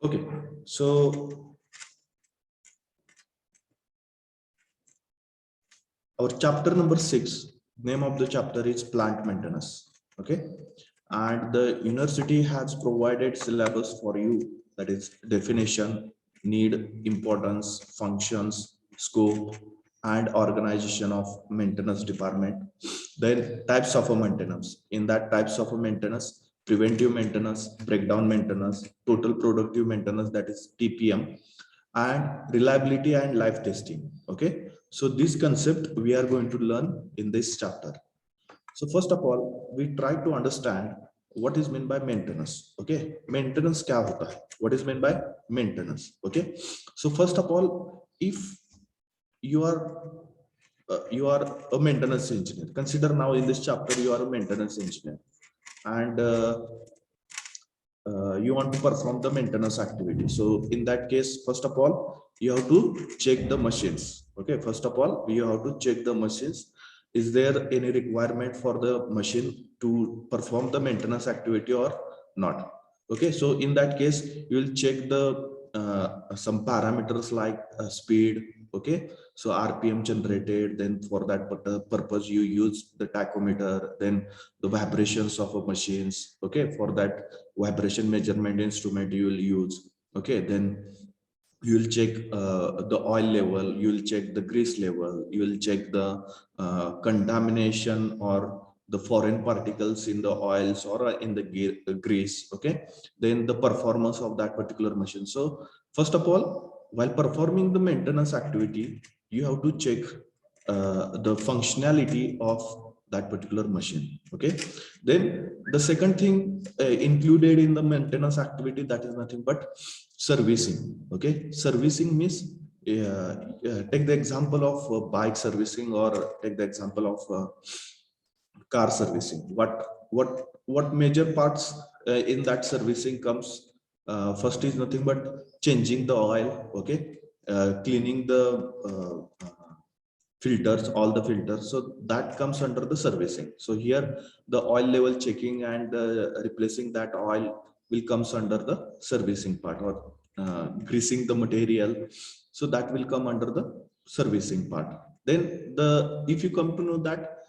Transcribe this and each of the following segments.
Okay, so our chapter number 6, name of the chapter is plant maintenance. Okay, and the university has provided syllabus for you, that is definition, need, importance, functions, scope, and organization of maintenance department. Then types of a maintenance. In that types of a maintenance, preventive maintenance, breakdown maintenance, total productive maintenance, that is TPM, and reliability and life testing. Okay, so this concept we are going to learn in this chapter. So first of all, we try to understand what is meant by maintenance. Okay, maintenance क्या होता है? What is meant by maintenance? Okay, so first of all, if you are a maintenance engineer, consider now in this chapter you are a maintenance engineer, and you want to perform the maintenance activity. So in that case, first of all, you have to check the machines. Okay, first of all, you have to check the machines. Is there any requirement for the machine to perform the maintenance activity or not? Okay, so in that case, you will check the some parameters like speed. Okay, so RPM generated, then for that purpose you use the tachometer, then the vibrations of a machines. Okay, for that vibration measurement instrument you will use. Okay, then you will check the oil level, you will check the grease level, you will check the contamination or the foreign particles in the oils or in the grease. Okay, then the performance of that particular machine. So first of all, while performing the maintenance activity, you have to check the functionality of that particular machine. Okay, then the second thing included in the maintenance activity, that is nothing but servicing. Okay, servicing means take the example of bike servicing, or take the example of car servicing. What major parts in that servicing comes? First is nothing but changing the oil. Okay, cleaning the filters, all the filters, so that comes under the servicing. So here the oil level checking and replacing that oil will comes under the servicing part, or greasing the material, so that will come under the servicing part. Then the if you come to know that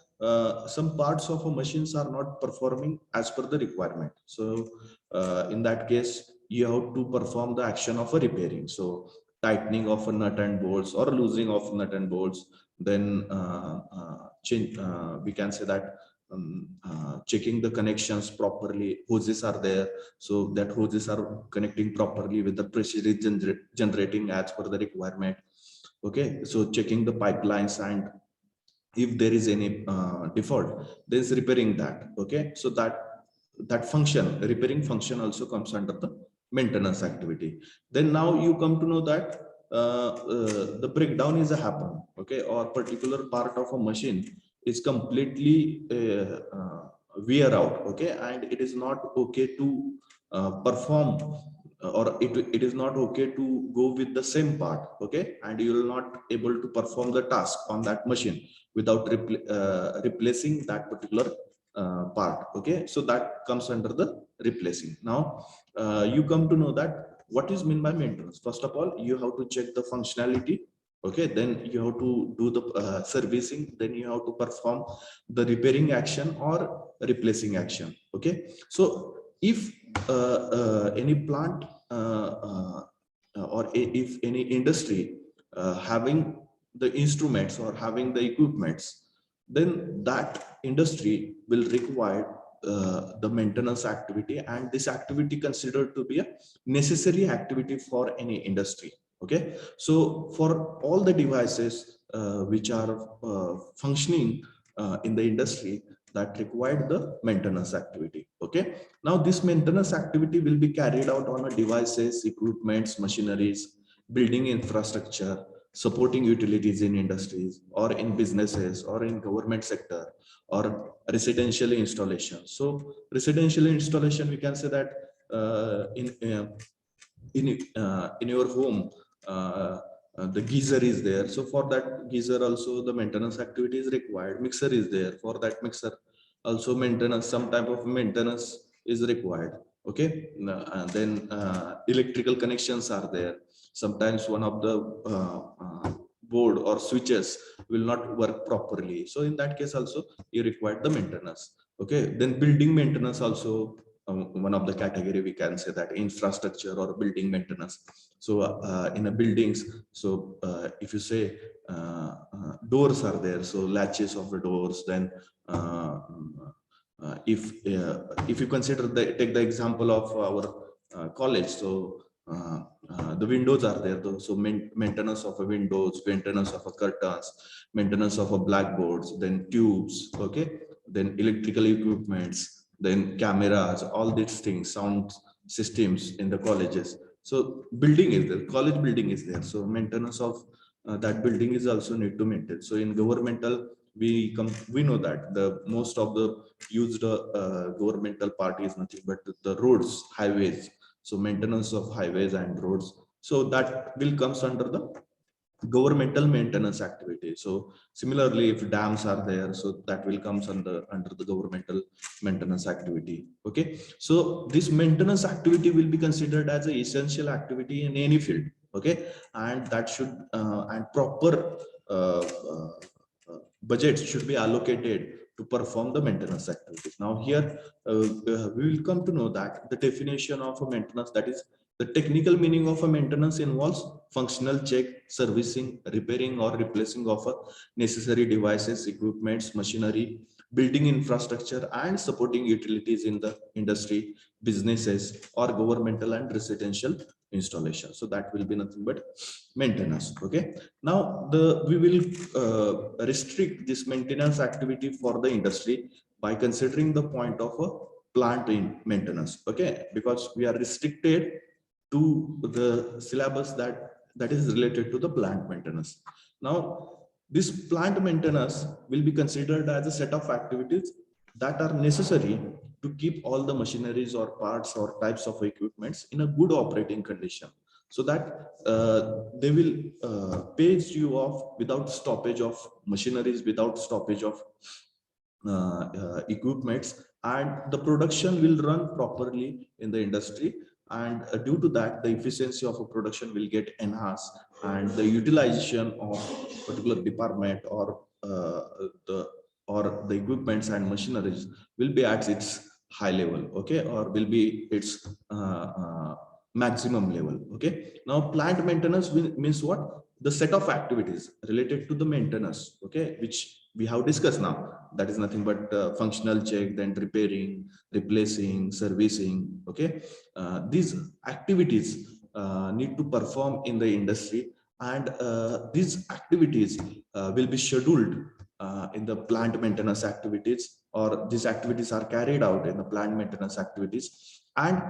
some parts of a machines are not performing as per the requirement, so in that case you have to perform the action of a repairing. So tightening of a nut and bolts, or losing of nut and bolts, then change, we can say that checking the connections properly, hoses are there, so that hoses are connecting properly with the pressure is generating as per the requirement. Okay, so checking the pipelines, and if there is any default, there's repairing that. Okay, so that function, repairing function, also comes under the maintenance activity. Then now you come to know that the breakdown is a happen. Okay, or particular part of a machine is completely wear out. Okay, and it is not okay to perform, or it is not okay to go with the same part. Okay, and you will not able to perform the task on that machine without replacing that particular part. Okay, so that comes under the replacing. Now you come to know that what is meant by maintenance. First of all, you have to check the functionality. Okay, then you have to do the servicing, then you have to perform the repairing action or replacing action. Okay, so if any plant or if any industry having the instruments or having the equipments, then that industry will require the maintenance activity, and this activity considered to be a necessary activity for any industry. Okay, so for all the devices which are functioning in the industry, that required the maintenance activity. Okay, now this maintenance activity will be carried out on a devices, equipments, machineries, building infrastructure, supporting utilities in industries or in businesses or in government sector, or residential installation. So residential installation, we can say that in your home the geyser is there, so for that geyser also the maintenance activity is required. Mixer is there, for that mixer also maintenance, some type of maintenance is required. Okay, and then electrical connections are there. Sometimes one of the board or switches will not work properly, so in that case also you require the maintenance. Okay, then building maintenance also, one of the category we can say that infrastructure or building maintenance. So in a buildings, so if you say doors are there, so latches of the doors, then if you consider take the example of our college, so the windows are there, so maintenance of a windows, maintenance of a curtains, maintenance of a blackboards, then tubes, okay, then electrical equipments, then cameras, all these things, sound systems in the colleges. So building is there, college building is there, so maintenance of that building is also need to maintain. So in governmental, we know that the most of the used governmental part is nothing but the roads, highways. So maintenance of highways and roads, so that will comes under the governmental maintenance activity. So similarly, if dams are there, so that will comes under the governmental maintenance activity. Okay, so this maintenance activity will be considered as an essential activity in any field. Okay, and that should and proper uh, uh, budgets should be allocated to perform the maintenance activities. Now here we will come to know that the definition of a maintenance, that is the technical meaning of a maintenance, involves functional check, servicing, repairing or replacing of necessary devices, equipments, machinery, building infrastructure and supporting utilities in the industry, businesses or governmental and residential installation. So that will be nothing but maintenance. Okay, now we will restrict this maintenance activity for the industry by considering the point of a plant in maintenance. Okay, because we are restricted to the syllabus that is related to the plant maintenance. Now this plant maintenance will be considered as a set of activities that are necessary to keep all the machineries or parts or types of equipments in a good operating condition, so that they will page you off without stoppage of machineries, without stoppage of equipments, and the production will run properly in the industry. And due to that, the efficiency of a production will get enhanced, and the utilization of particular department the or the equipments and machineries will be at its high level. Okay, or will be its maximum level. Okay, now plant maintenance means what? The set of activities related to the maintenance, okay, which we have discussed now. That is nothing but functional check, then repairing, replacing, servicing. Okay, these activities need to perform in the industry, and these activities will be scheduled in the plant maintenance activities, or these activities are carried out in the plant maintenance activities. And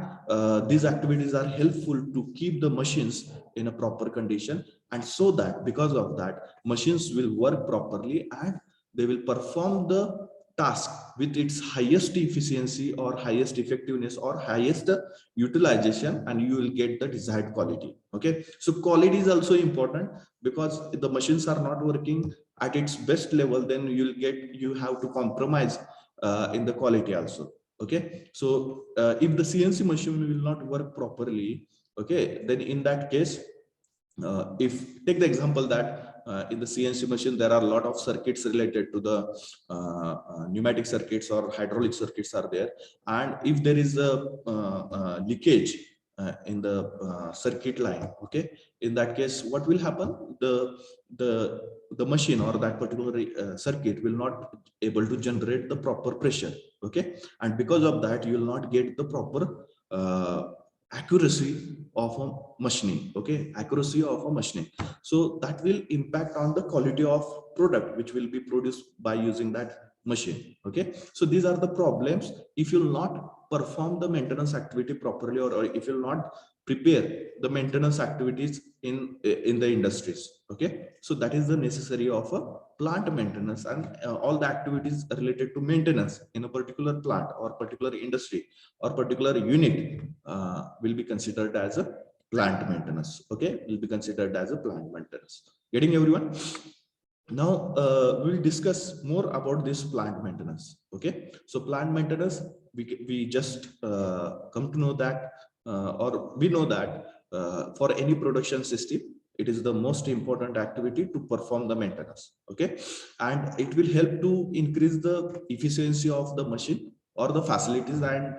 these activities are helpful to keep the machines in a proper condition, and so that because of that machines will work properly and they will perform the task with its highest efficiency or highest effectiveness or highest utilization, and you will get the desired quality. Okay, so quality is also important, because if the machines are not working at its best level, then you have to compromise in the quality also. Okay, so if the CNC machine will not work properly, okay, then in that case, if take the example that in the CNC machine there are a lot of circuits related to the pneumatic circuits or hydraulic circuits are there, and if there is a leakage in the circuit line, okay, in that case what will happen? The machine or that particular circuit will not able to generate the proper pressure. Okay, and because of that you will not get the proper accuracy of a machining. Okay, accuracy of a machining, so that will impact on the quality of product which will be produced by using that machine. Okay, so these are the problems if you will not perform the maintenance activity properly, or if you will not prepare the maintenance activities in the industries. Okay, so that is the necessary of a plant maintenance, and all the activities related to maintenance in a particular plant or particular industry or particular unit will be considered as a plant maintenance. Okay, will be considered as a plant maintenance. Getting everyone? Now we'll discuss more about this plant maintenance. Okay, so plant maintenance we just come to know that, or we know that for any production system, it is the most important activity to perform the maintenance. Okay, and it will help to increase the efficiency of the machine or the facilities, and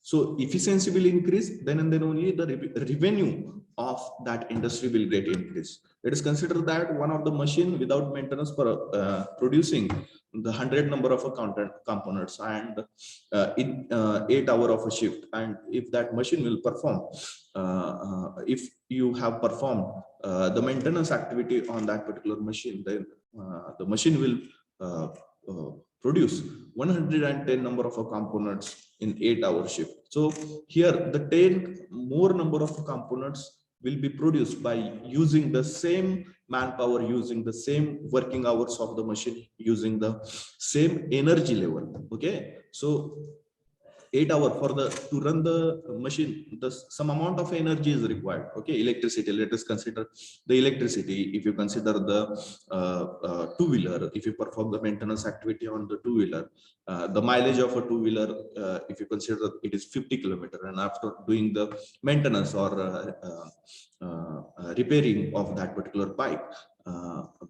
so efficiency will increase, then and then only the revenue of that industry will get increased. Let us consider that one of the machine without maintenance for producing the 100 number of components, and in 8 hours of a shift, and if that machine will perform, if you have performed the maintenance activity on that particular machine, then the machine will produce 110 number of components in 8 hour shift. So here the 10 more number of components will be produced by using the same manpower, using the same working hours of the machine, using the same energy level. Okay, so 8 hours for the to run the machine, the some amount of energy is required. Okay, electricity, let us consider the electricity. If you consider the two-wheeler, if you perform the maintenance activity on the two-wheeler, the mileage of a two-wheeler, if you consider it is 50 kilometers, and after doing the maintenance or repairing of that particular bike,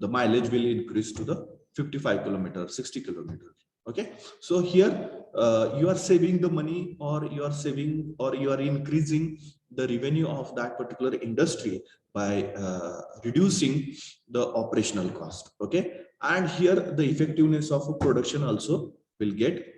the mileage will increase to the 55 kilometers, 60 kilometers. Okay, so here you are saving the money, or you are saving, or you are increasing the revenue of that particular industry by reducing the operational cost. Okay, and here the effectiveness of production also will get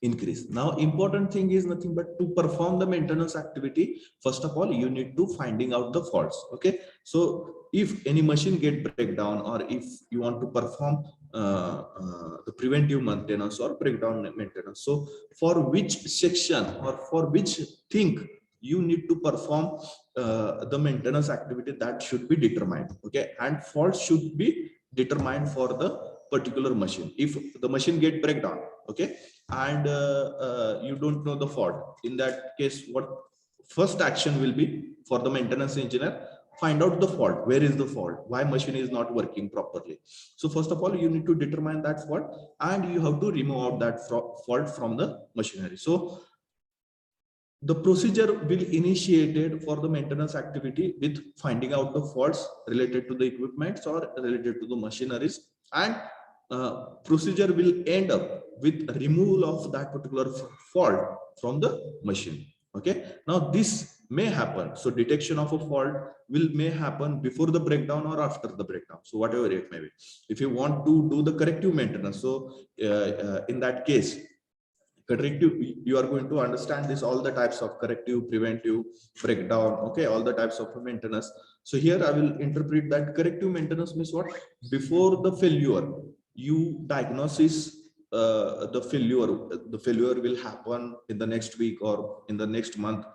increase. Now important thing is nothing but to perform the maintenance activity. First of all, you need to finding out the faults. Okay, so if any machine get breakdown, or if you want to perform the preventive maintenance or breakdown maintenance, so for which section or for which thing you need to perform the maintenance activity, that should be determined. Okay, and fault should be determined for the particular machine. If the machine get breakdown, okay, and you don't know the fault, in that case what first action will be for the maintenance engineer? Find out the fault. Where is the fault? Why machine is not working properly? So first of all, you need to determine that fault, and you have to remove out that fault from the machinery. So the procedure will initiated for the maintenance activity with finding out the faults related to the equipments or related to the machineries, and procedure will end up with removal of that particular fault from the machine. Okay, now this may happen, so detection of a fault may happen before the breakdown or after the breakdown, so whatever it may be. If you want to do the corrective maintenance, so in that case, corrective, you are going to understand this, all the types of corrective, preventive, breakdown. Okay, all the types of maintenance. So here I will interpret that corrective maintenance means what? Before the failure, you diagnosis the failure will happen in the next week or in the next month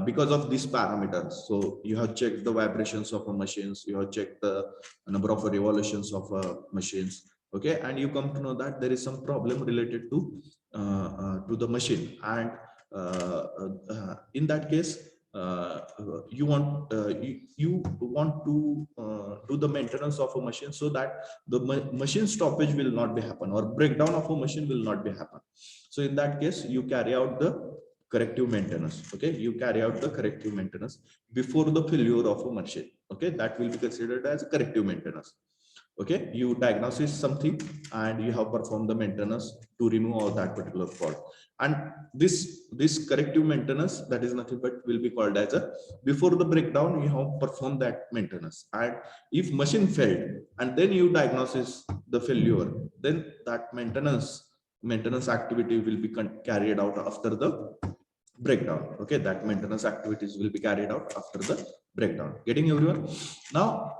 because of these parameters. So you have checked the vibrations of a machines, you have checked the number of revolutions of machines. Okay, and you come to know that there is some problem related to the machine, and in that case you want to do the maintenance of a machine, so that the machine stoppage will not be happen, or breakdown of a machine will not be happen. So in that case, you carry out the corrective maintenance. Okay, you carry out the corrective maintenance before the failure of a machine. Okay, that will be considered as corrective maintenance. Okay, you diagnosis something and you have performed the maintenance to remove all that particular fault, and this corrective maintenance, that is nothing but will be called as a before the breakdown you have performed that maintenance. And if machine failed and then you diagnosis the failure, then that maintenance activity will be carried out after the breakdown. Okay, that maintenance activities will be carried out after the breakdown. Getting everyone? Now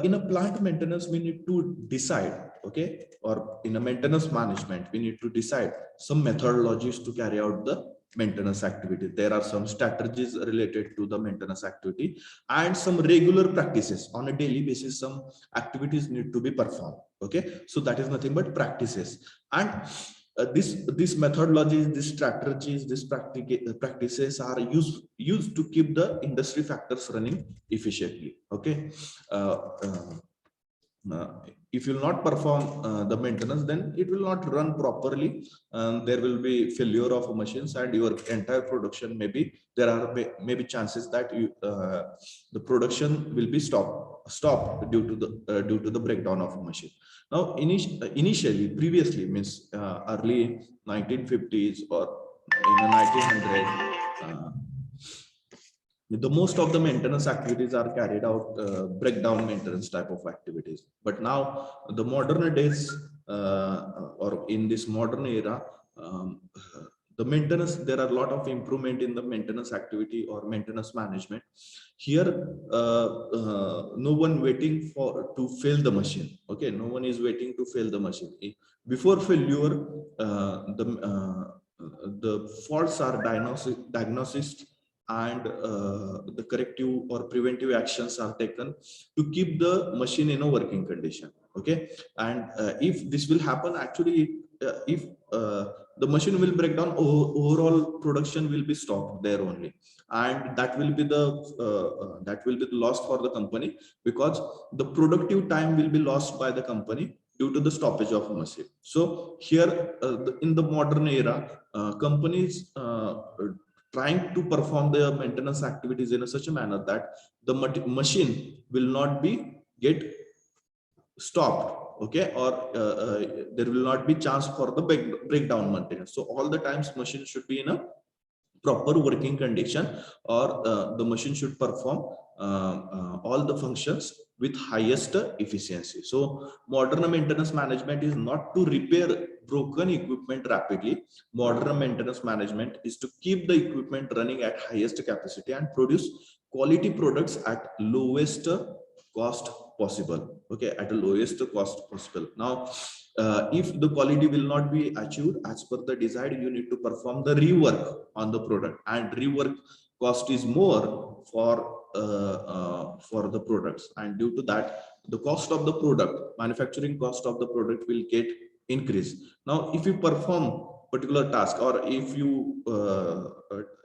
in a plant maintenance, we need to decide, okay, or in a maintenance management, we need to decide some methodologies to carry out the maintenance activity. There are some strategies related to the maintenance activity and some regular practices on a daily basis. Some activities need to be performed. Okay, so that is nothing but practices, and these methodologies, these strategies, these practices are used to keep the industry factors running efficiently. Okay, if you will not perform the maintenance, then it will not run properly. There will be failure of machines, and your entire production, maybe there are maybe chances that the production will be stopped due to the breakdown of a machine. Now, initially, previously, means early 1950s or in the 1900, the most of the maintenance activities are carried out breakdown maintenance type of activities. But now the modern days, or in this modern era, the maintenance, there are a lot of improvement in the maintenance activity or maintenance management. Here no one waiting for to fail the machine. Okay, no one is waiting to fail the machine. Before failure, the faults are diagnosed, and the corrective or preventive actions are taken to keep the machine in a working condition. Okay, and if this will happen, actually, if the machine will break down, overall production will be stopped there only, and that will be the loss for the company, because the productive time will be lost by the company due to the stoppage of a machine. So here, in the modern era, companies trying to perform their maintenance activities in such a manner that the machine will not be get stopped. Okay, or there will not be chance for the breakdown maintenance. So all the times machine should be in a proper working condition, or the machine should perform all the functions with highest efficiency. So modern maintenance management is not to repair broken equipment rapidly. Modern maintenance management is to keep the equipment running at highest capacity and produce quality products at lowest cost possible. Okay, at the lowest cost possible. Now, if the quality will not be achieved as per the desired, you need to perform the rework on the product, and rework cost is more for the products, and due to that, the cost of the product, manufacturing cost of the product, will get increased. Now, if you perform particular task, or if you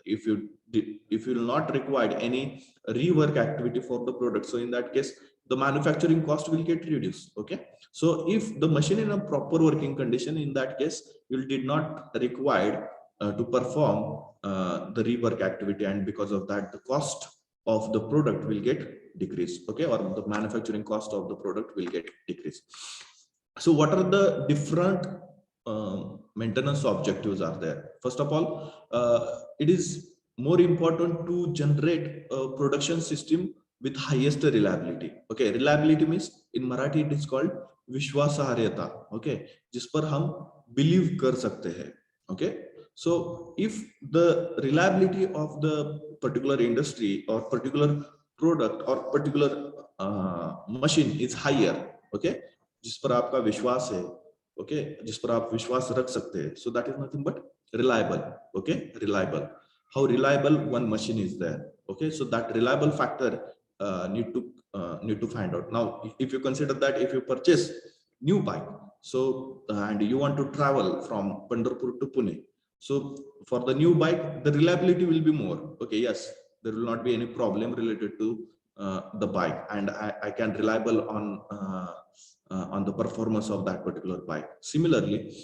if you will not require any rework activity for the product, so in that case the manufacturing cost will get reduced. Okay, so if the machine in a proper working condition, in that case you did not required to perform the rework activity, and because of that the cost of the product will get decreased. Okay, or the manufacturing cost of the product will get decreased. So what are the different maintenance objectives are there? First of all, it is more important to generate a production system with highest reliability. Okay, reliability means in Marathi it is called विश्वासार्हता. Okay, जिस पर हम believe कर सकते हैं. Okay, so if the reliability of the particular industry or particular product or particular machine is higher, okay, जिस पर आपका विश्वास है, okay, जिस पर आप विश्वास रख सकते हैं, so that is nothing but reliable. Okay, reliable. How reliable one machine is there. Okay, so that reliable factor need to find out. Now, if you consider that if you purchase new bike, so and you want to travel from Pandharpur to Pune, so for the new bike the reliability will be more. Okay, yes, there will not be any problem related to the bike, and I can reliable on the performance of that particular bike. Similarly,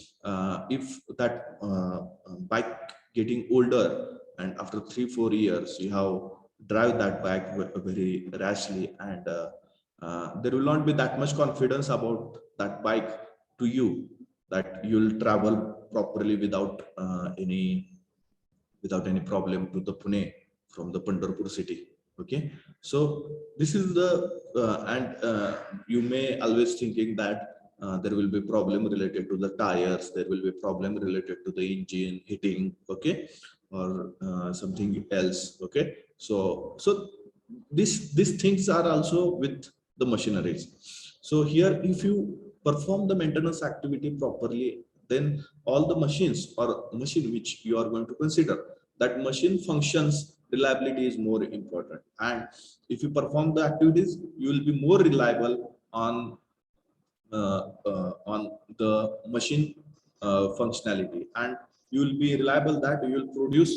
if that bike getting older, and after 3-4 years you have drive that bike very rashly, and there will not be that much confidence about that bike to you, that you'll travel properly without any problem to the Pune from the Pandharpur city. Okay, so this is the and you may always thinking that there will be problem related to the tires, there will be problem related to the engine heating. Okay, or something else. Okay, so these things are also with the machineries. So here, if you perform the maintenance activity properly, then all the machines or machine which you are going to consider, that machine functions, reliability is more important. And if you perform the activities, you will be more reliable on the machine functionality, and you will be reliable that you will produce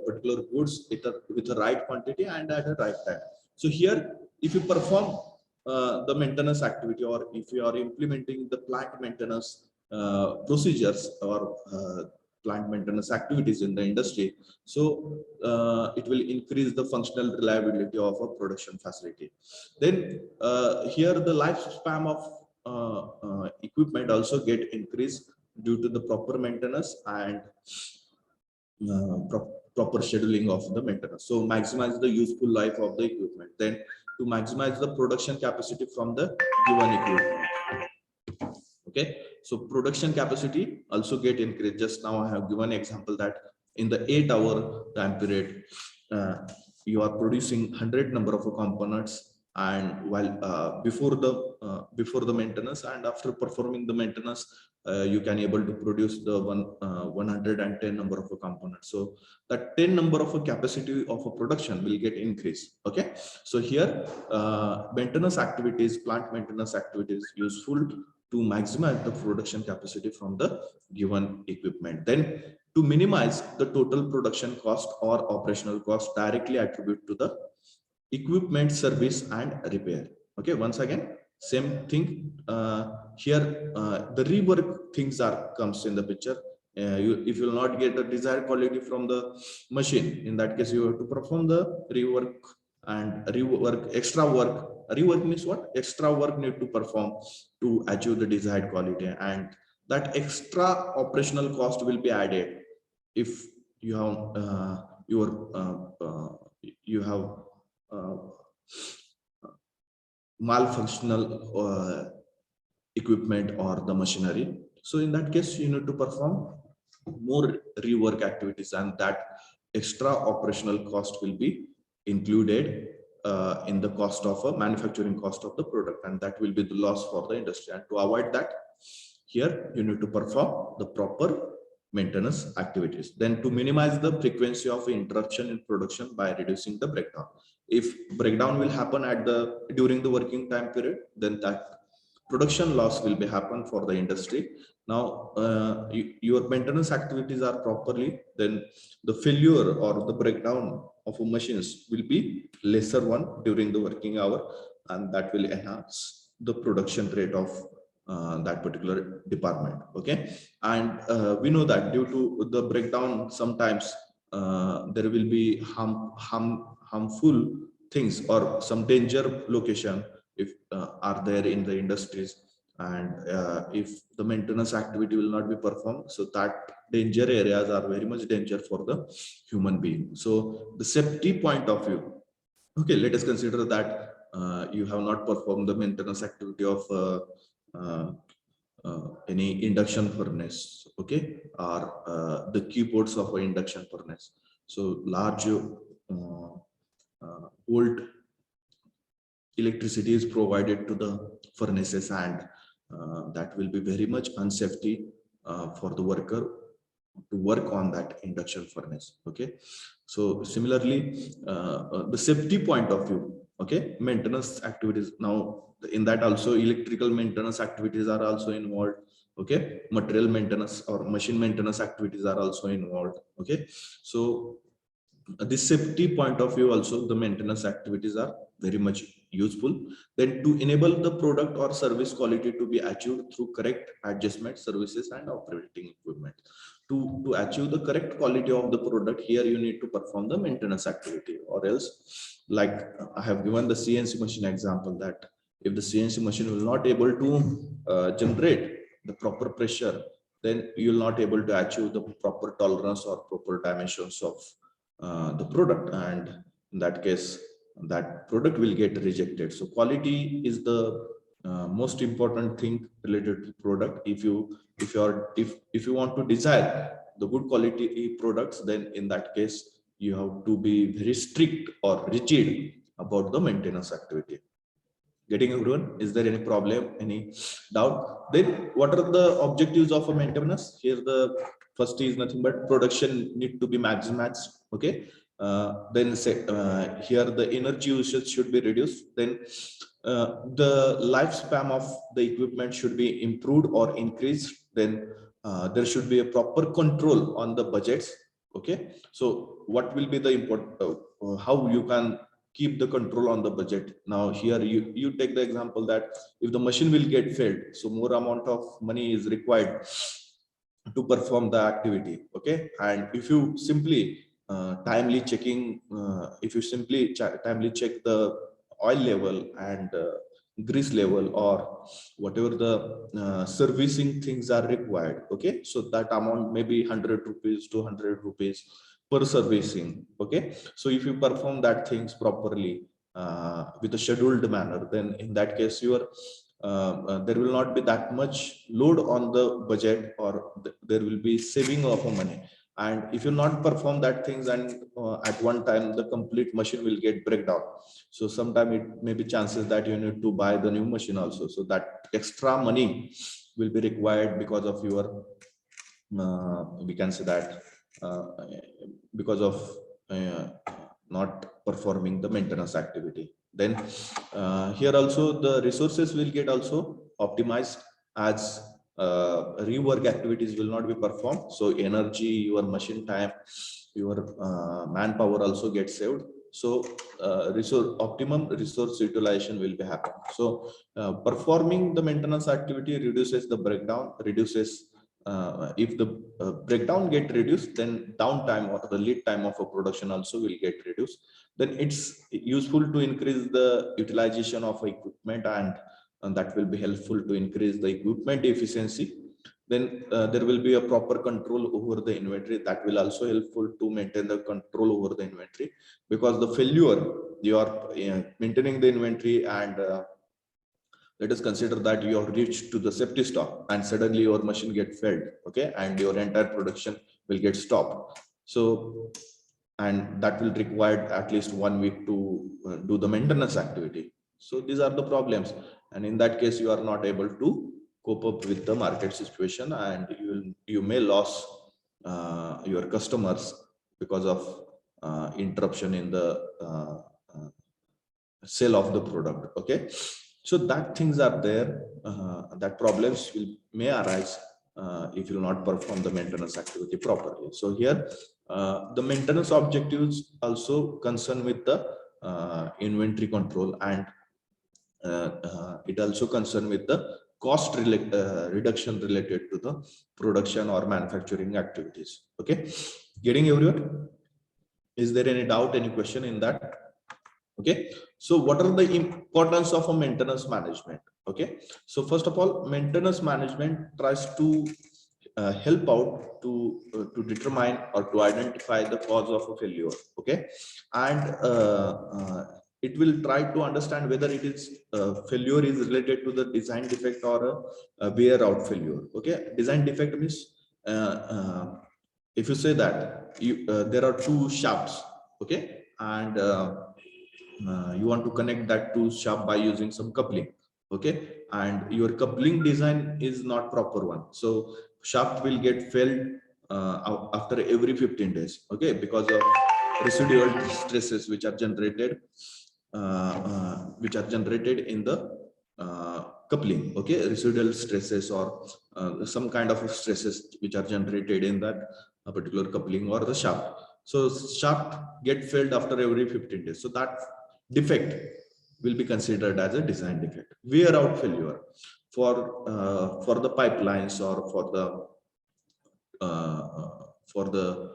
particular goods with the right quantity and at the right time. So here, if you perform the maintenance activity, or if you are implementing the plant maintenance procedures or plant maintenance activities in the industry, so it will increase the functional reliability of a production facility. Then here the lifespan of equipment also get increased due to the proper maintenance and proper scheduling of the maintenance. So maximize the useful life of the equipment. Then to maximize the production capacity from the given equipment. Okay, so production capacity also get increased. Just now I have given example that in the 8-hour time period, you are producing 100 number of components, and while before the maintenance and after performing the maintenance, you can able to produce the 110 number of components. So that 10 number of a capacity of a production will get increased. Okay, so here maintenance activities, plant maintenance activities useful to maximize the production capacity from the given equipment. Then to minimize the total production cost or operational cost directly attribute to the equipment service and repair. Okay, once again same thing here. The rework things are comes in the picture. If you will not get the desired quality from the machine, in that case you have to perform the rework, and rework extra work. Rework means what? Extra work need to perform to achieve the desired quality, and that extra operational cost will be added if you have you have uh, malfunctional equipment or the machinery. So in that case you need to perform more rework activities, and that extra operational cost will be included in the cost of a manufacturing cost of the product, and that will be the loss for the industry. And to avoid that, here you need to perform the proper maintenance activities. Then to minimize the frequency of interruption in production by reducing the breakdown. If breakdown will happen at the during the working time period, then that production loss will be happen for the industry. Now your maintenance activities are properly, then the failure or the breakdown of machines will be lesser one during the working hour, and that will enhance the production rate of that particular department. Okay, and we know that due to the breakdown sometimes there will be harmful things or some danger location if are there in the industries, and if the maintenance activity will not be performed, so that danger areas are very much danger for the human being. So the safety point of view, okay, let us consider that you have not performed the maintenance activity of any induction furnace, okay, or the keyboards of an induction furnace. So large volt electricity is provided to the furnaces, and that will be very much unsafety for the worker to work on that induction furnace. Okay, so similarly the safety point of view, okay, maintenance activities, now in that also electrical maintenance activities are also involved. Okay, material maintenance or machine maintenance activities are also involved. Okay, so this safety point of view also the maintenance activities are very much useful. Then to enable the product or service quality to be achieved through correct adjustment services and operating equipment. To achieve the correct quality of the product, here you need to perform the maintenance activity, or else, like I have given the CNC machine example, that if the CNC machine will not able to generate the proper pressure, then you will not able to achieve the proper tolerance or proper dimensions of the product, and in that case that product will get rejected. So quality is the most important thing related to product. If you want to desire the good quality products, then in that case you have to be very strict or rigid about the maintenance activity. Getting everyone? Is there any problem, any doubt? Then what are the objectives of a maintenance? Here the first is nothing but production need to be maximized. Okay, then say here the energy usage should be reduced. Then the lifespan of the equipment should be improved or increased. Then there should be a proper control on the budgets. Okay, so what will be the important how you can keep the control on the budget. Now here you take the example that if the machine will get failed, so more amount of money is required to perform the activity. Okay, and if you simply timely checking, if you simply timely check the oil level and grease level or whatever the servicing things are required, okay, so that amount may be 100 rupees, 200 rupees per servicing. Okay, so if you perform that things properly with a scheduled manner, then in that case your there will not be that much load on the budget, or there will be saving of money. And if you not perform that things, and at one time the complete machine will get breakdown, so sometime it may be chances that you need to buy the new machine also, so that extra money will be required because of your we can say that uh, because of uh, not performing the maintenance activity. Then here also the resources will get also optimized, as rework activities will not be performed, so energy, your machine time, your manpower also gets saved. So resource optimum resource utilization will be happening. So performing the maintenance activity reduces the breakdown, reduces if the breakdown get reduced, then downtime or the lead time of a production also will get reduced. Then it's useful to increase the utilization of equipment, and that will be helpful to increase the equipment efficiency. Then there will be a proper control over the inventory, that will also helpful to maintain the control over the inventory, because the failure, you are maintaining the inventory, and let us consider that you have reached to the safety stock and suddenly your machine get failed, okay, and your entire production will get stopped. So, and that will require at least 1 week to do the maintenance activity. So these are the problems, and in that case you are not able to cope up with the market situation, and you may lose your customers because of interruption in the sale of the product. Okay, so that things are there, that problems may arise if you will not perform the maintenance activity properly. So here the maintenance objectives also concern with the inventory control, and it also concern with the cost reduction related to the production or manufacturing activities. Okay, getting everyone? Is there any doubt, any question in that? Okay, so what are the importance of a maintenance management? Okay, so first of all, maintenance management tries to help out to determine or to identify the cause of a failure. Okay, and it will try to understand whether it is failure is related to the design defect or a wear out failure. Okay, design defect means if you say that there are two shafts, okay, and you want to connect that to shaft by using some coupling, okay, and your coupling design is not proper one, so shaft will get failed after every 15 days, okay, because of residual stresses which are generated in the coupling, okay, residual stresses or some kind of stresses which are generated in that particular coupling or the shaft. So shaft get failed after every 15 days, so that defect will be considered as a design defect. Wear out failure for the pipelines or for the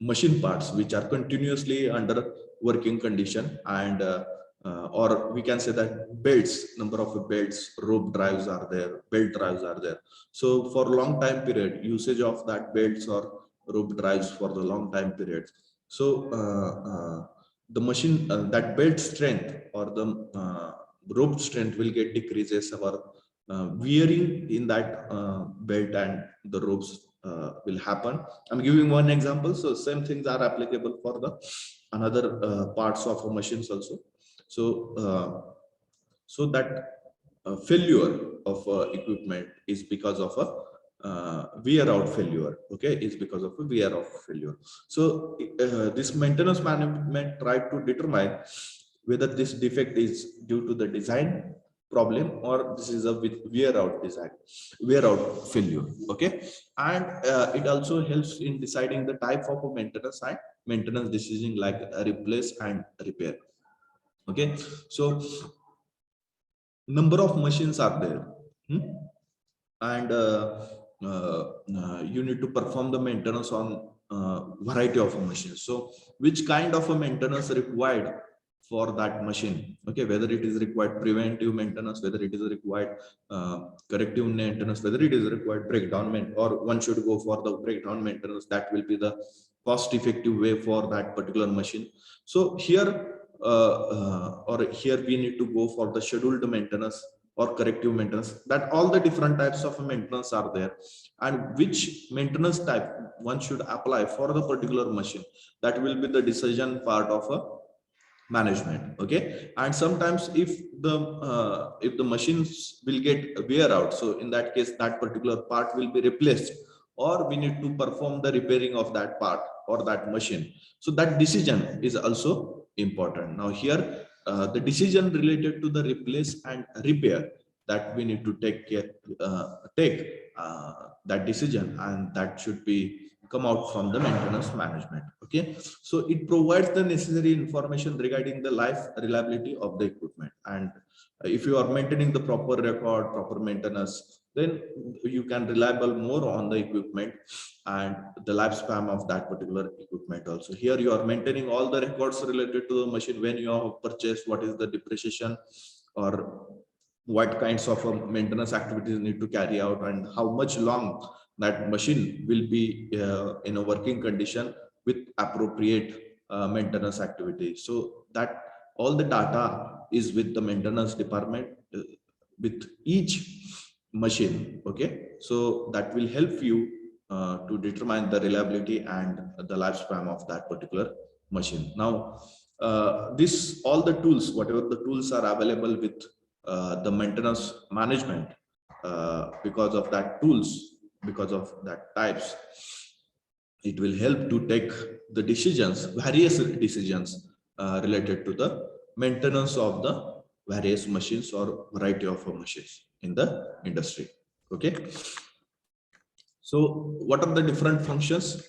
machine parts which are continuously under working condition, and or we can say that belts, number of belts, rope drives are there, belt drives are there. So for long time period, usage of that belts or rope drives for the long time period. So the machine, that belt strength or the rope strength will get decreases, or wearing in that belt and the ropes will happen. I'm giving one example, so same things are applicable for the another parts of machines also. So so that failure of equipment is because of a wear out failure, okay, is because of a wear out failure. So this maintenance management try to determine whether this defect is due to the design problem, or this is a wear out design, wear out failure. Okay, and it also helps in deciding the type of a maintenance and maintenance decision like replace and repair. Okay, so number of machines are there. Hmm? And you need to perform the maintenance on variety of machines. So which kind of a maintenance required for that machine? Okay, whether it is required preventive maintenance, whether it is required corrective maintenance, whether it is required breakdown maintenance, or one should go for the breakdown maintenance. That will be the cost effective way for that particular machine. So here or here we need to go for the scheduled maintenance or corrective maintenance. That all the different types of maintenance are there, and which maintenance type one should apply for the particular machine, that will be the decision part of a management. Okay, and sometimes if the machines will get wear out, so in that case that particular part will be replaced, or we need to perform the repairing of that part or that machine. So that decision is also important. Now here the decision related to the replace and repair, that we need to take that decision, and that should be come out from the maintenance management. Okay, so it provides the necessary information regarding the life reliability of the equipment, and if you are maintaining the proper record, proper maintenance, then you can reliable more on the equipment and the lifespan of that particular equipment. Also here you are maintaining all the records related to the machine, when you have purchased, what is the depreciation, or what kinds of maintenance activities need to carry out, and how much long that machine will be in a working condition with appropriate maintenance activity. So that all the data is with the maintenance department with each machine. Okay, so that will help you to determine the reliability and the lifespan of that particular machine. Now this all the tools, whatever the tools are available with the maintenance management, because of that tools, because of that types, it will help to take the decisions, various decisions related to the maintenance of the various machines or variety of machines in the industry. Okay, so what are the different functions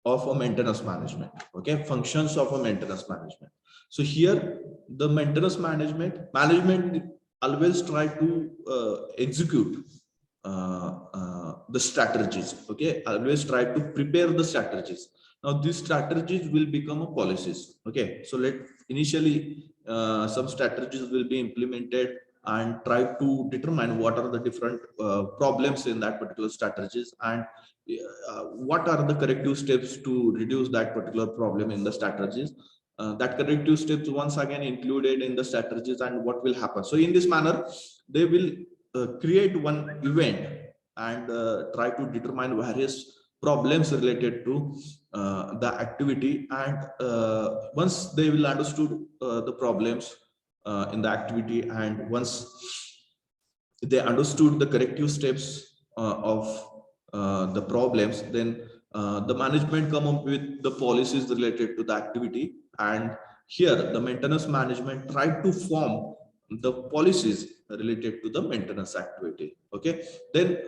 of a maintenance management? Okay, functions of a maintenance management. So here the maintenance management always try to execute the strategies. Okay, always try to prepare the strategies. Now these strategies will become a policies. Okay, so let initially some strategies will be implemented and try to determine what are the different problems in that particular strategies, and what are the corrective steps to reduce that particular problem in the strategies. That corrective steps once again included in the strategies, and what will happen. So in this manner they will create one event and try to determine various problems related to the activity, and once they will understood the problems in the activity, and once they understood the corrective steps of the problems, then the management come up with the policies related to the activity, and here the maintenance management tried to form the policies related to the maintenance activity. Okay, then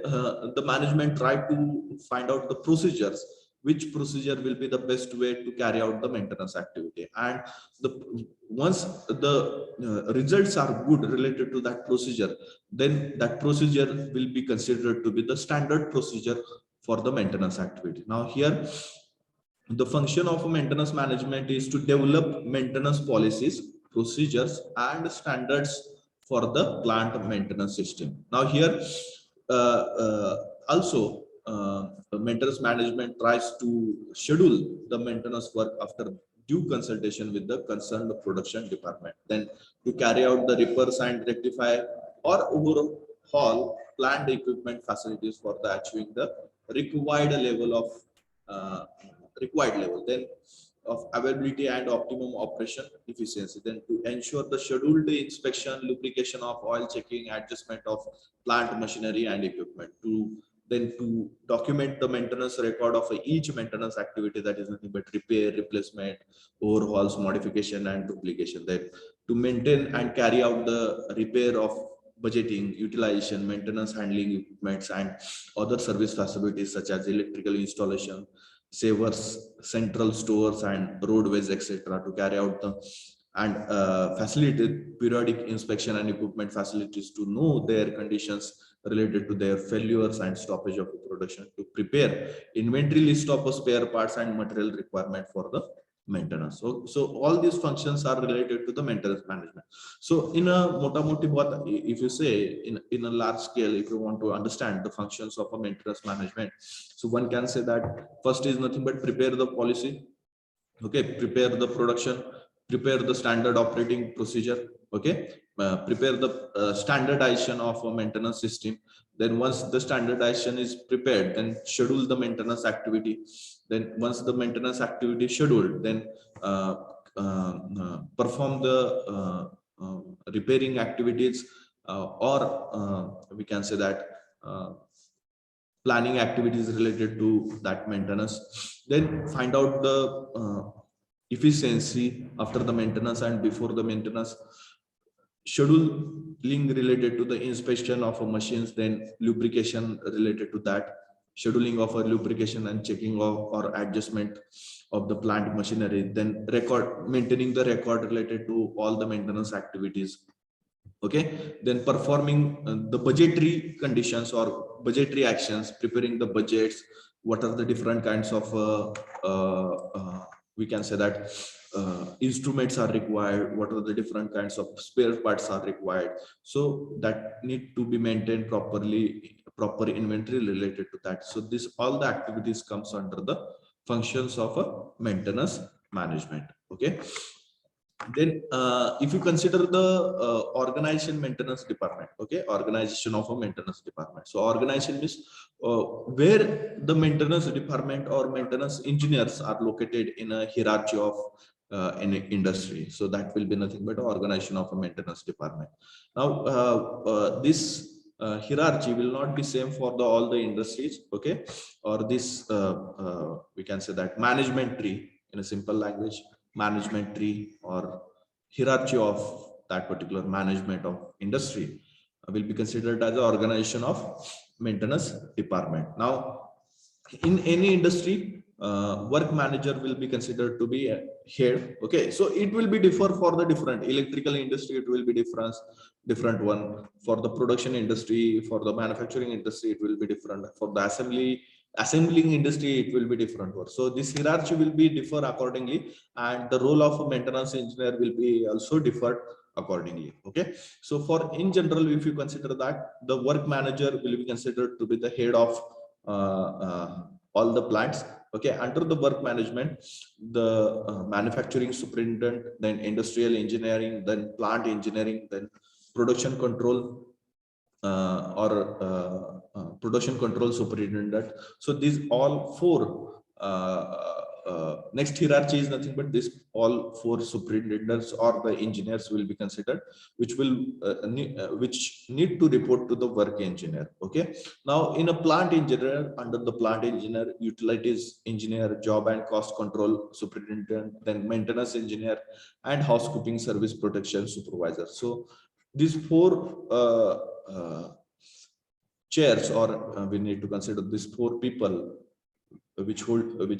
the management tried to find out the procedures, which procedure will be the best way to carry out the maintenance activity, and the once the results are good related to that procedure, then that procedure will be considered to be the standard procedure for the maintenance activity. Now here the function of maintenance management is to develop maintenance policies, procedures, and standards for the plant maintenance system. Now here also the maintenance management tries to schedule the maintenance work after due consultation with the concerned production department, then to carry out the repairs and rectify or overhaul plant equipment facilities for the achieving the required level of then of availability and optimum operation efficiency, then to ensure the scheduled inspection, lubrication of oil checking, adjustment of plant machinery and equipment, to document the maintenance record of each maintenance activity, that is nothing but repair, replacement, overhauls, modification and duplication, then to maintain and carry out the repair of budgeting, utilization, maintenance, handling equipments, and other service facilities such as electrical installation, savers, central stores, and roadways, etc., to carry out the and facilitate periodic inspection and equipment facilities to know their conditions related to their failures and stoppage of production, to prepare inventory list of spare parts and material requirement for the maintenance. So all these functions are related to the maintenance management. So in a motamoti, if you say in a large scale, if you want to understand the functions of a maintenance management, so one can say that first is nothing but prepare the policy, okay, prepare the production, prepare the standard operating procedure, okay, prepare the standardization of a maintenance system. Then once the standardization is prepared, then schedule the maintenance activity. Then once the maintenance activity is scheduled, then uh, perform the repairing activities, or we can say that planning activities related to that maintenance. Then find out the efficiency after the maintenance and before the maintenance, scheduling related to the inspection of a machines, then lubrication related to that, scheduling of a lubrication and checking of or adjustment of the plant machinery, then record, maintaining the record related to all the maintenance activities, okay. Then performing the budgetary conditions or budgetary actions, preparing the budgets, what are the different kinds of we can say that instruments are required, what are the different kinds of spare parts are required, so that need to be maintained properly, proper inventory related to that. So this all the activities comes under the functions of a maintenance management, okay. Then if you consider the organization maintenance department, okay, organization of a maintenance department, so organization is where the maintenance department or maintenance engineers are located in a hierarchy of an industry. So that will be nothing but organization of a maintenance department. Now this hierarchy will not be same for the all the industries, okay, or this we can say that management tree, in a simple language, management tree or hierarchy of that particular management of industry will be considered as an organization of maintenance department. Now in any industry, work manager will be considered to be a head, okay. So it will be differ for the different electrical industry, it will be different one, for the production industry, for the manufacturing industry it will be different, for the assembling industry it will be different one. So this hierarchy will be differ accordingly, and the role of a maintenance engineer will be also differed accordingly, okay. So for in general, if you consider that the work manager will be considered to be the head of all the plants, okay. Under the work management, the manufacturing superintendent, then industrial engineering, then plant engineering, then production control production control superintendent. So these all four next hierarchy is nothing but this all four superintendents or the engineers will be considered, which will which need to report to the work engineer, okay. Now in a plant engineer, under the plant engineer, utilities engineer, job and cost control superintendent, then maintenance engineer, and housekeeping service protection supervisor. So these four chairs, or we need to consider these four people which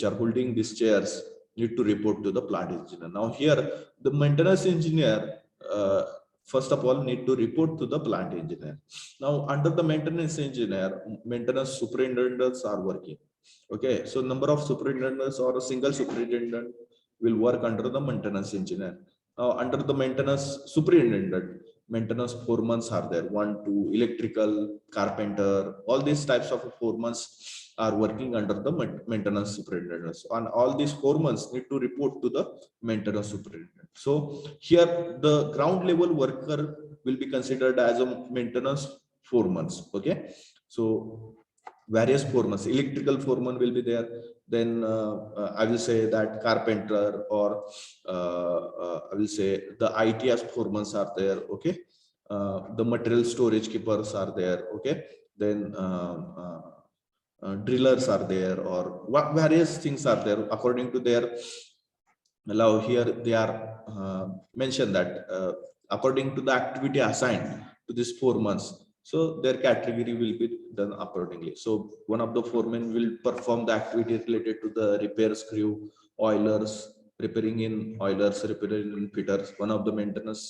are holding these chairs need to report to the plant engineer. Now here the maintenance engineer first of all need to report to the plant engineer. Now under the maintenance engineer, maintenance superintendents are working, okay. So number of superintendents or a single superintendent will work under the maintenance engineer. Now under the maintenance superintendent, maintenance foremen are there, 1 2 electrical, carpenter, all these types of foremen are working under the maintenance superintendents, and all these foremen need to report to the maintenance superintendent. So here the ground level worker will be considered as a maintenance foremen, okay. So various foremen, electrical foreman will be there, then I will say that carpenter, or I will say the ITS foremen are there, okay. The material storage keepers are there, okay. Then drillers are there, or what various things are there according to their. Now here they are mentioned that according to the activity assigned to these 4 months. So their category will be done accordingly. So one of the foremen will perform the activity related to the repair screw, oilers, repairing in oilers, repairing in fitters. One of the maintenance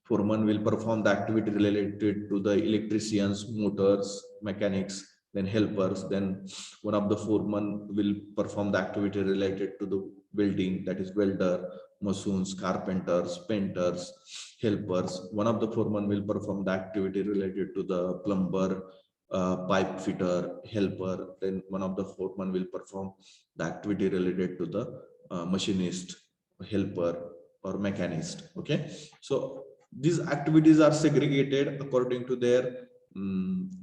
foreman will perform the activity related to the electricians, motors, mechanics, then helpers. Then one of the foreman will perform the activity related to the welding, that is welder, masons, carpenters, painters, helpers. One of the foreman will perform the activity related to the plumber, pipe fitter, helper. Then one of the foreman will perform the activity related to the machinist, helper, or mechanist. Okay, so these activities are segregated according to their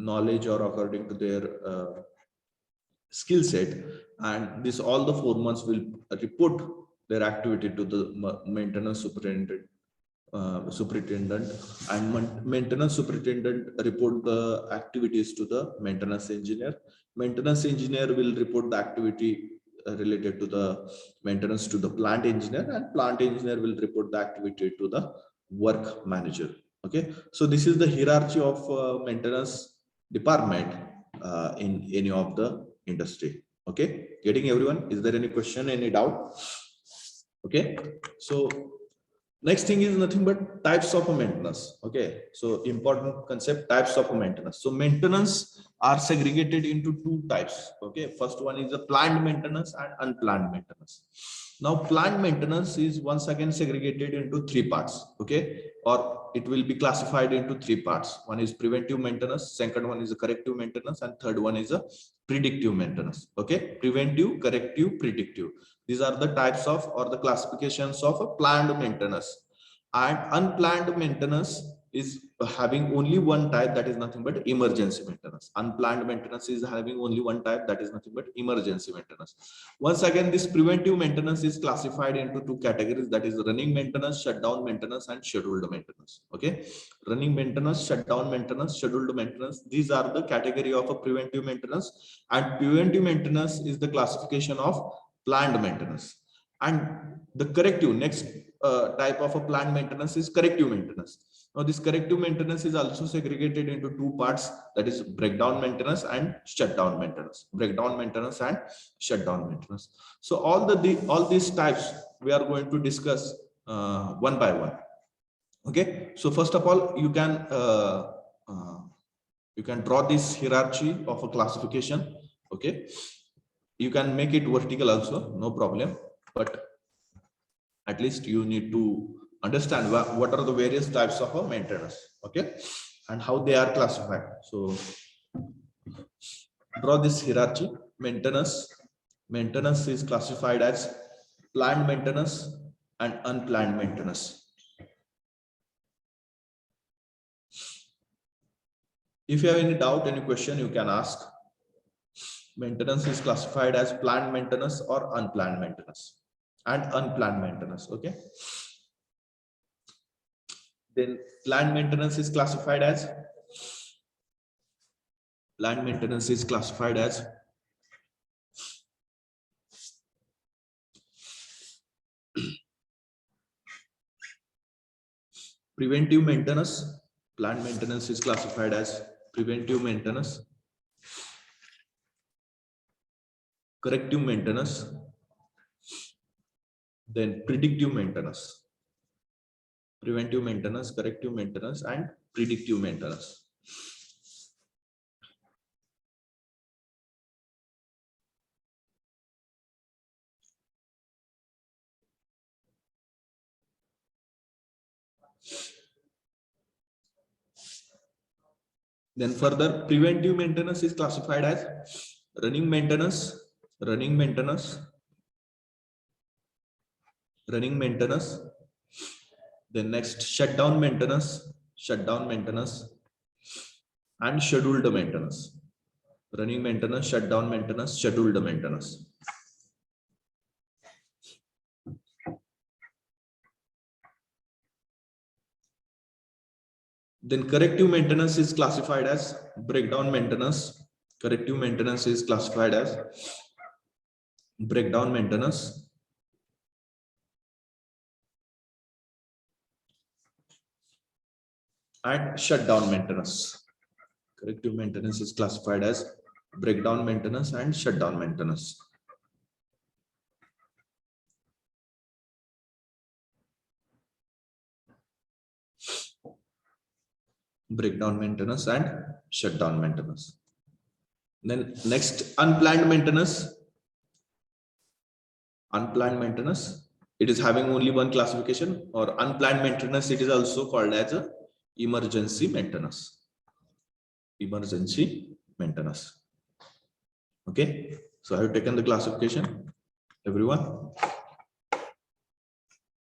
knowledge or according to their skill set, and this all the 4 months will report their activity to the maintenance superintendent, and maintenance superintendent report the activities to the maintenance engineer. Maintenance engineer will report the activity related to the maintenance to the plant engineer, and plant engineer will report the activity to the work manager. Okay, so this is the hierarchy of maintenance department in any of the industry. Okay, getting everyone? Is there any question, any doubt? Okay, so next thing is nothing but types of a maintenance. Okay, so important concept, types of a maintenance. So maintenance are segregated into 2 types. Okay, first one is the planned maintenance and unplanned maintenance. Now planned maintenance is once again segregated into 3 parts. Okay, or it will be classified into 3 parts. One is preventive maintenance, second one is a corrective maintenance, and third one is a predictive maintenance. Okay, preventive, corrective, predictive. These are the types of or the classifications of a planned maintenance. And unplanned maintenance is having only one type, that is nothing but emergency maintenance. Unplanned maintenance is having only one type, that is nothing but emergency maintenance. Once again, this preventive maintenance is classified into 2 categories, that is running maintenance, shutdown maintenance, and scheduled maintenance. Okay, running maintenance, shutdown maintenance, scheduled maintenance, these are the category of a preventive maintenance. And preventive maintenance is the classification of planned maintenance. And the corrective, next type of a planned maintenance is corrective maintenance. Now this corrective maintenance is also segregated into 2 parts, that is breakdown maintenance and shutdown maintenance. Breakdown maintenance and shutdown maintenance. So all these types we are going to discuss one by one. Okay, so first of all, you can draw this hierarchy of a classification. Okay, you can make it vertical also, no problem, but at least you need to understand what are the various types of a maintenance. Okay, and how they are classified. So draw this hierarchy. Maintenance is classified as planned maintenance and unplanned maintenance. If you have any doubt, any question, you can ask. Maintenance is classified as planned maintenance or unplanned maintenance and unplanned maintenance. Okay, then planned maintenance is classified as preventive maintenance. Planned maintenance is classified as preventive maintenance, corrective maintenance, then predictive maintenance. Preventive maintenance, corrective maintenance, and predictive maintenance. Then further, preventive maintenance is classified as running maintenance, then next shutdown maintenance, and scheduled maintenance. Running maintenance, shutdown maintenance, scheduled maintenance. Then corrective maintenance is classified as breakdown maintenance. Corrective maintenance is classified as breakdown maintenance. and shutdown maintenance. Corrective maintenance is classified as breakdown maintenance and shutdown maintenance. Breakdown maintenance and shutdown maintenance. Then next, unplanned maintenance. Unplanned maintenance, it is having only one classification, or unplanned maintenance, it is also called as a emergency maintenance. Emergency maintenance. Okay, so I have taken the classification, everyone.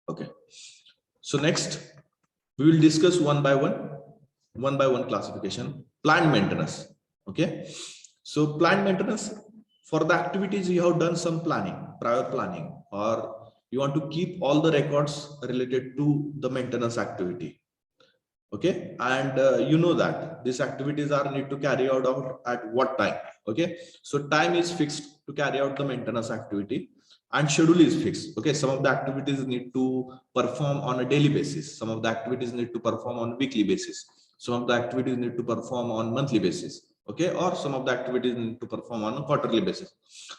Okay, so next we will discuss one by one classification. Planned maintenance. Okay, so planned maintenance, for the activities you have done some planning, prior planning, or you want to keep all the records related to the maintenance activity. Okay, and you know that these activities are need to carry out at what time. Okay, so time is fixed to carry out the maintenance activity, and schedule is fixed. Okay, some of the activities need to perform on a daily basis, some of the activities need to perform on weekly basis, some of the activities need to perform on monthly basis. Okay, or some of the activities need to perform on a quarterly basis.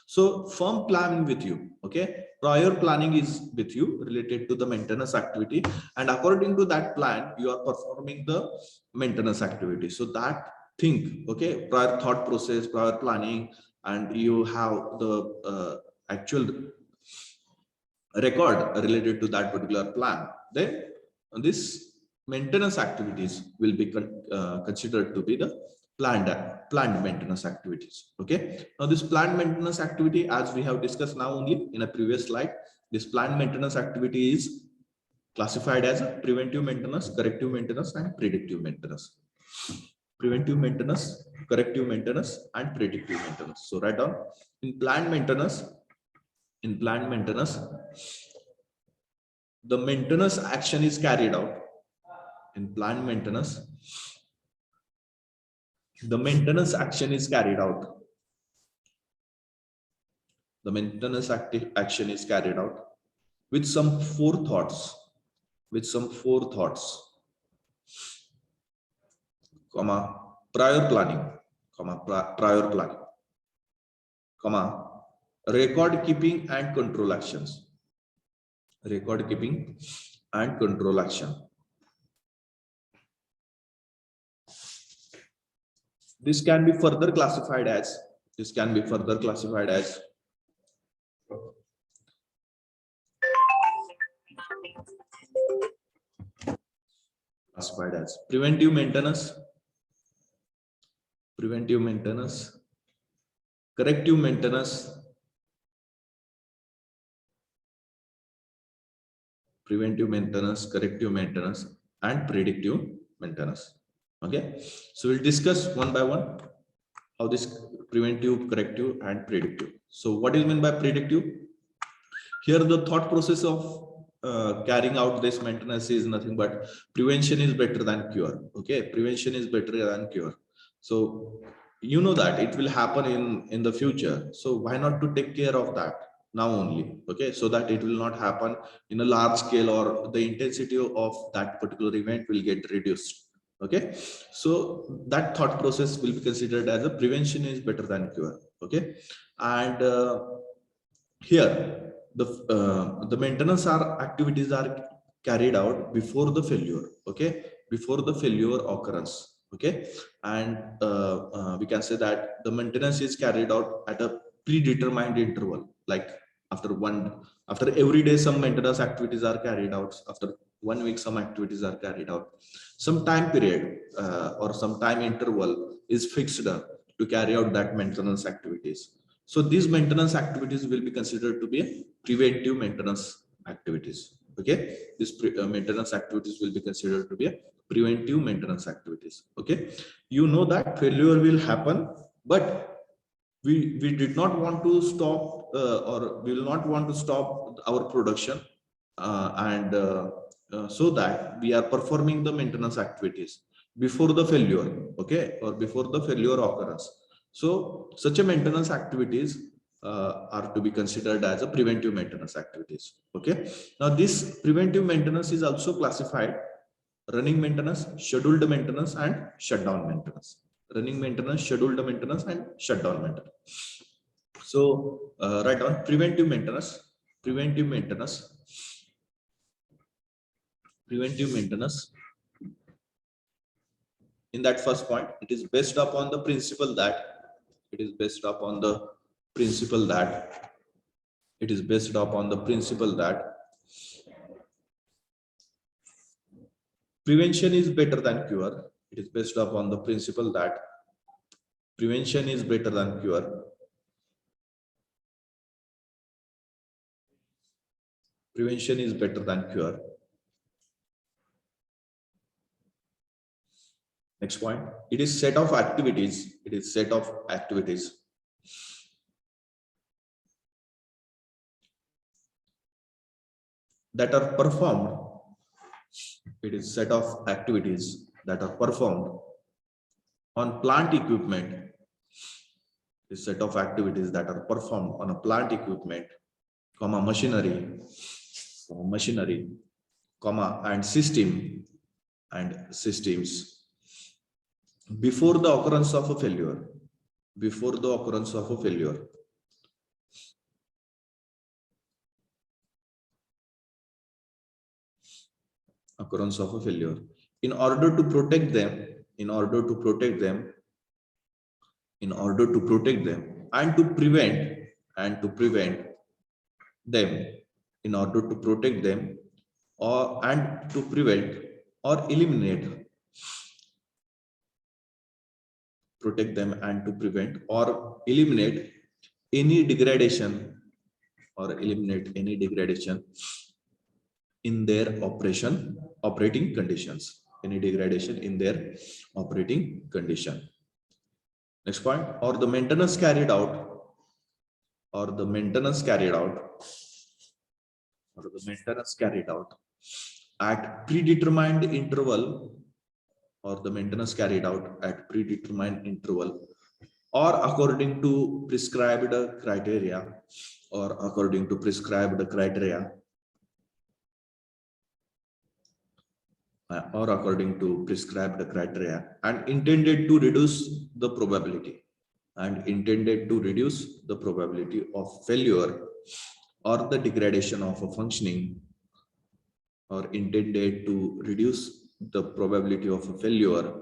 So firm planning with you. Okay, prior planning is with you related to the maintenance activity, and according to that plan you are performing the maintenance activity. So that thing, okay, prior thought process, prior planning, and you have the actual record related to that particular plan, then this maintenance activities will be considered to be the planned maintenance activities. Okay, now this planned maintenance activity, as we have discussed now only in a previous slide, this planned maintenance activity is classified as a preventive maintenance, corrective maintenance, and predictive maintenance. Preventive maintenance, corrective maintenance, and predictive maintenance. So write down, in planned maintenance, the maintenance action is carried out. In planned maintenance, the maintenance action is carried out. The maintenance action is carried out with some four thoughts, comma, prior planning, comma, record keeping and control actions. Record keeping and control action. This can be further classified as preventive maintenance, corrective maintenance, corrective maintenance, and predictive maintenance. Okay, so we'll discuss one by one how this preventive, corrective, and predictive. So what is meant by predictive? Here the thought process of carrying out this maintenance is nothing but prevention is better than cure. Okay, prevention is better than cure. So you know that it will happen in the future, so why not to take care of that now only? Okay, so that it will not happen in a large scale, or the intensity of that particular event will get reduced. Okay, so that thought process will be considered as a prevention is better than cure. Okay, and here the maintenance activities are carried out before the failure. Okay, before the failure occurrence. Okay, and we can say that the maintenance is carried out at a predetermined interval, like after every day some maintenance activities are carried out, after 1 week some activities are carried out, some time period or some time interval is fixed to carry out that maintenance activities. So these maintenance activities will be considered to be preventive maintenance activities. Okay, these maintenance activities will be considered to be preventive maintenance activities. Okay, you know that failure will happen, but we did not want to stop or we will not want to stop our production, and so that we are performing the maintenance activities before the failure. Okay, or before the failure occurrence. So such a maintenance activities are to be considered as a preventive maintenance activities. Okay, now this preventive maintenance is also classified running maintenance, scheduled maintenance, and shutdown maintenance. Running maintenance, scheduled maintenance, and shutdown maintenance. So write down preventive maintenance. Preventive maintenance. Preventive maintenance. In that first point, it is based upon the principle that it is based upon the principle that it is based upon the principle that prevention is better than cure. It is based upon the principle that prevention is better than cure. Prevention is better than cure. Next point, it is set of activities. It is set of activities that are performed. It is set of activities that are performed on plant equipment. A set of activities that are performed on a plant equipment, comma machinery, comma and systems before the occurrence of a failure. Before the occurrence of a failure. Occurrence of a failure. In order to protect them, and to prevent them, in order to protect them and to prevent or eliminate, protect them and to prevent or eliminate any degradation in their operating conditions. Any degradation in their operating condition. Next point, or the maintenance carried out at predetermined interval, or according to prescribed criteria, and intended to reduce the probability of failure or the degradation of a functioning, or intended to reduce the probability of a failure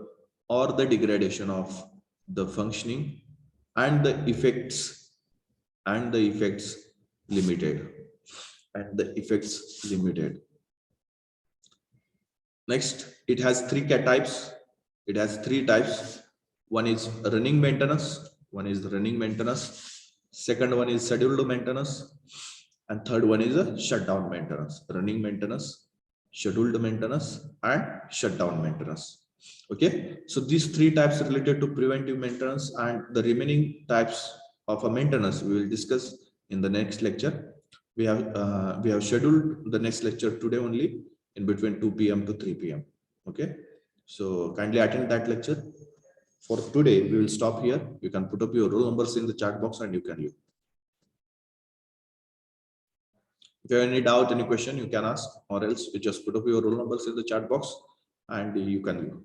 or the degradation of the functioning and the effects limited. Next, it has three types. One is running maintenance. Second one is scheduled maintenance. And third one is a shutdown maintenance. Running maintenance, scheduled maintenance, and shutdown maintenance. Okay. So these three types related to preventive maintenance, and the remaining types of a maintenance we will discuss in the next lecture. We have scheduled the next lecture today only, in between 2 p.m. to 3 p.m. Okay. So kindly attend that lecture. For today, we will stop here. You can put up your roll numbers in the chat box and you can leave. If you have any doubt, any question, you can ask, or else you just put up your roll numbers in the chat box and you can leave.